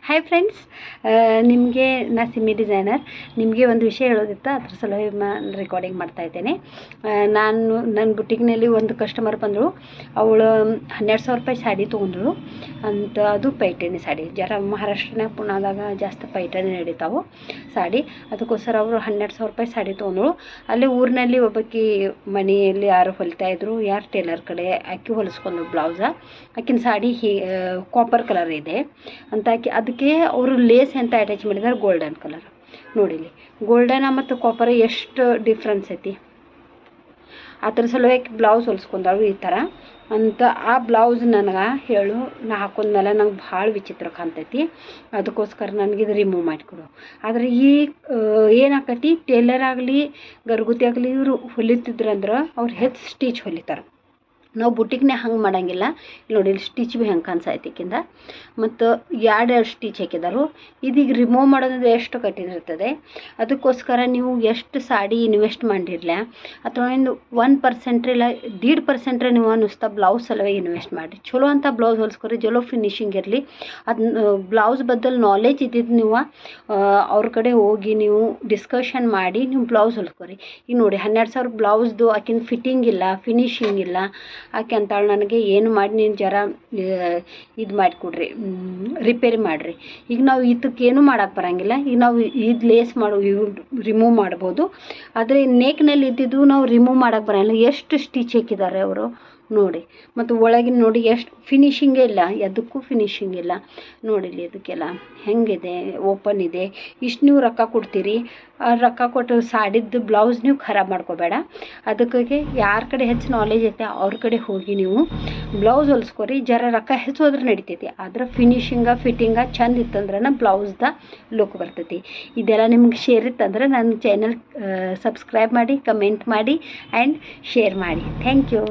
Hi friends, ನಿಮಗೆ ನಾ Simmi designer. ನಿಮಗೆ ಒಂದು ವಿಷಯ ಹೇಳೋದಿತ್ತು, ಅದ್ರ ಸಲುವಾಗಿ ರೆಕಾರ್ಡಿಂಗ್ ಮಾಡ್ತಾಯಿದ್ದೇನೆ. ನನ್ನ ಬುಟಿಕ್ನಲ್ಲಿ ಒಂದು ಕಸ್ಟಮರ್ ಬಂದರು. ಅವಳು 12,000 ರೂಪಾಯಿ ಸಾಡಿ ತೊಗೊಂಡ್ರು ಅಂತ. ಅದು ಪೈಠಾಣಿ ಸಾಡಿ. ಜರ ಮಹಾರಾಷ್ಟ್ರನಾಗ ಪುಣಾದಾಗ ಜಾಸ್ತಿ ಪೈಠಾಣಿ ನಡೀತಾವೆ ಸಾಡಿ. ಅದಕ್ಕೋಸ್ಕರ ಅವರು 12,000 ರೂಪಾಯಿ ಸಾಡಿ ತೊಗೊಂಡ್ರು. ಅಲ್ಲೇ ಊರಿನಲ್ಲಿ ಒಬ್ಬಾಕಿ ಮನೆಯಲ್ಲಿ ಯಾರು ಹೊಲಿತಾಯಿದ್ರು, ಯಾರು ಟೇಲರ್ ಕಡೆ ಆಕಿ ಹೊಲಿಸ್ಕೊಂಡ್ರು ಬ್ಲೌಸ. ಆಕಿನ ಸಾಡಿ ಕಾಪರ್ ಕಲರ್ ಇದೆ ಅಂತ ಅದಕ್ಕೆ ಅವರು ಲೇಸ್ ಅಂತ ಅಟ್ಯಾಚ್ ಮಾಡಿದ್ದಾರೆ ಗೋಲ್ಡನ್ ಕಲರ್. ನೋಡಿಲಿ, ಗೋಲ್ಡನ್ ಮತ್ತು ಕಾಪರ್ ಎಷ್ಟು ಡಿಫ್ರೆನ್ಸ್ ಐತಿ. ಅದ್ರ ಸಲುವಾಗಿ ಬ್ಲೌಸ್ ಹೊಲಿಸ್ಕೊಂಡಾಳು ಈ ಥರ ಅಂತ. ಆ ಬ್ಲೌಸ್ ನನಗೆ ಹೇಳು, ನಾ ಹಾಕೊಂಡ್ಮೇಲೆ ನಂಗೆ ಭಾಳ ವಿಚಿತ್ರ ಕಾಣ್ತೈತಿ. ಅದಕ್ಕೋಸ್ಕರ ನನಗಿದು ರಿಮೂವ್ ಮಾಡಿಕೊಡು. ಆದರೆ ಈ ಏನಾಕತಿ, ಟೇಲರ್ ಆಗಲಿ ಗರ್ಗುತಿ ಆಗಲಿ ಇವರು ಹೊಲಿತಿದ್ರಂದ್ರೆ ಅವ್ರು ಹೆಚ್ಚು ಸ್ಟಿಚ್ ಹೊಲಿತಾರೆ. ನಾವು ಬುಟಿಕ್ನೇ ಹಂಗೆ ಮಾಡೋಂಗಿಲ್ಲ. ನೋಡಿ, ಇಲ್ಲಿ ಸ್ಟಿಚ್ ಭೀ ಹೆಂಗೆ ಕಾಣಿಸೈತಿಕ್ಕಿಂದ, ಮತ್ತು ಎರಡು ಸ್ಟಿಚ್ ಹಾಕಿದಾರು. ಇದೀಗ ರಿಮೂವ್ ಮಾಡೋದು ಎಷ್ಟು ಕಠಿಣ ಇರ್ತದೆ. ಅದಕ್ಕೋಸ್ಕರ ನೀವು ಎಷ್ಟು ಸಾಡಿ ಇನ್ವೆಸ್ಟ್ ಮಾಡಿರಲ್ಲ, ಅಥವಾ 1% ಇಲ್ಲ 1.5% ನೀವು ನುಸ್ತಾ ಬ್ಲೌಸ್ ಸಲುವಾಗಿ ಇನ್ವೆಸ್ಟ್ ಮಾಡಿರಿ. ಚಲೋ ಅಂತ ಬ್ಲೌಸ್ ಹೊಲಿಸ್ಕೊರಿ, ಚಲೋ ಫಿನಿಶಿಂಗ್ ಇರಲಿ. ಅದನ್ನ ಬ್ಲೌಸ್ ಬದಲು ನಾಲೆಜ್ ಇದ್ದಿದ್ದು ನೀವು ಅವ್ರ ಕಡೆ ಹೋಗಿ ನೀವು ಡಿಸ್ಕಷನ್ ಮಾಡಿ ನೀವು ಬ್ಲೌಸ್ ಹೊಲಿಸ್ಕೊರಿ. ಈಗ ನೋಡಿ, 12,000 ಬ್ಲೌಸ್ದು ಆಕಿನ ಫಿಟ್ಟಿಂಗ್ ಇಲ್ಲ, ಫಿನಿಶಿಂಗ್ ಇಲ್ಲ. ಆಕೆ ಅಂತಾಳು, ನನಗೆ ಏನು ಮಾಡಿ ನೀನು ಜರ ಇದು ಮಾಡಿಕೊಡ್ರಿ, ರಿಪೇರಿ ಮಾಡಿರಿ. ಈಗ ನಾವು ಇದಕ್ಕೇನು ಮಾಡೋಕ್ಕೆ ಬರೋಂಗಿಲ್ಲ. ಈಗ ನಾವು ಇದು ಲೇಸ್ ರಿಮೂವ್ ಮಾಡ್ಬೋದು, ಆದರೆ ನೇಕ್ನಲ್ಲಿ ಇದ್ದಿದ್ದು ನಾವು ರಿಮೂವ್ ಮಾಡೋಕ್ಕೆ ಬರೋಂಗಿಲ್ಲ. ಎಷ್ಟು ಸ್ಟಿಚ್ ಹಾಕಿದ್ದಾರೆ ಅವರು ನೋಡಿ. ಮತ್ತು ಒಳಗಿನ ನೋಡಿ ಎಷ್ಟು ಫಿನಿಶಿಂಗೇ ಇಲ್ಲ, ಎದಕ್ಕೂ ಫಿನಿಶಿಂಗ್ ಇಲ್ಲ. ನೋಡಿಲಿ, ಇದಕ್ಕೆಲ್ಲ ಹೆಂಗಿದೆ, ಓಪನ್ ಇದೆ. ಇಷ್ಟು ನೀವು ರೊಕ್ಕ ಕೊಡ್ತೀರಿ, ರೊಕ್ಕ ಕೊಟ್ಟು ಸಾಡಿದ್ದು ಬ್ಲೌಸ್ ನೀವು ಖರಾಬ್ ಮಾಡ್ಕೋಬೇಡ. ಅದಕ್ಕಾಗಿ ಯಾರ ಕಡೆ ಹೆಚ್ಚು ನಾಲೆಜ್ ಐತೆ ಅವ್ರ ಕಡೆ ಹೋಗಿ ನೀವು ಬ್ಲೌಸ್ ಹೊಲಿಸ್ಕೊರಿ. ಜರ ರೊಕ್ಕ ಹೆಚ್ಚು ಹೋದ್ರೆ ನಡಿತೈತಿ, ಆದ್ರೆ ಫಿಟ್ಟಿಂಗ ಚಂದ ಇತ್ತಂದ್ರೆ ಬ್ಲೌಸ್ದ ಲುಕ್ ಬರ್ತೈತಿ. ಇದೆಲ್ಲ ನಿಮ್ಗೆ ಶೇರ್ ಇತ್ತಂದ್ರೆ ನನ್ನ ಚಾನಲ್ ಸಬ್ಸ್ಕ್ರೈಬ್ ಮಾಡಿ, ಕಮೆಂಟ್ ಮಾಡಿ ಆ್ಯಂಡ್ ಶೇರ್ ಮಾಡಿ. Thank you.